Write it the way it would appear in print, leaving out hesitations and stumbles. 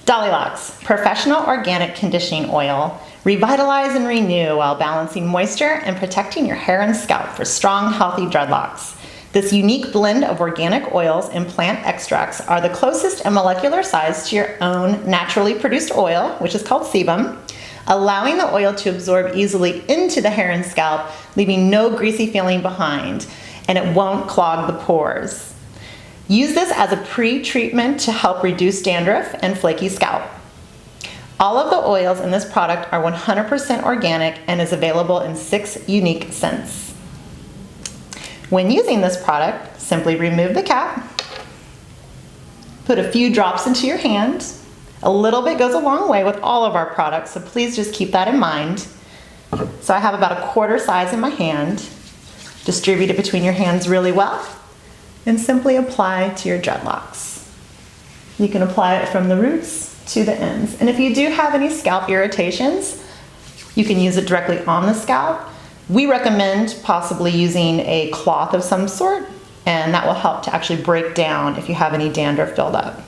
Dollylocks, professional organic conditioning oil. Revitalize and renew while balancing moisture and protecting your hair and scalp for strong, healthy dreadlocks. This unique blend of organic oils and plant extracts are the closest in molecular size to your own naturally produced oil, which is called sebum, allowing the oil to absorb easily into the hair and scalp, leaving no greasy feeling behind, and it won't clog the pores. Use this as a pre-treatment to help reduce dandruff and flaky scalp. All of the oils in this product are 100% organic and is available in 6 unique scents. When using this product, simply remove the cap, put a few drops into your hand. A little bit goes a long way with all of our products, so please just keep that in mind. So I have about a quarter size in my hand. Distribute it between your hands really well and simply apply to your dreadlocks. You can apply it from the roots to the ends. And if you do have any scalp irritations, you can use it directly on the scalp. We recommend possibly using a cloth of some sort, and that will help to actually break down if you have any dandruff buildup.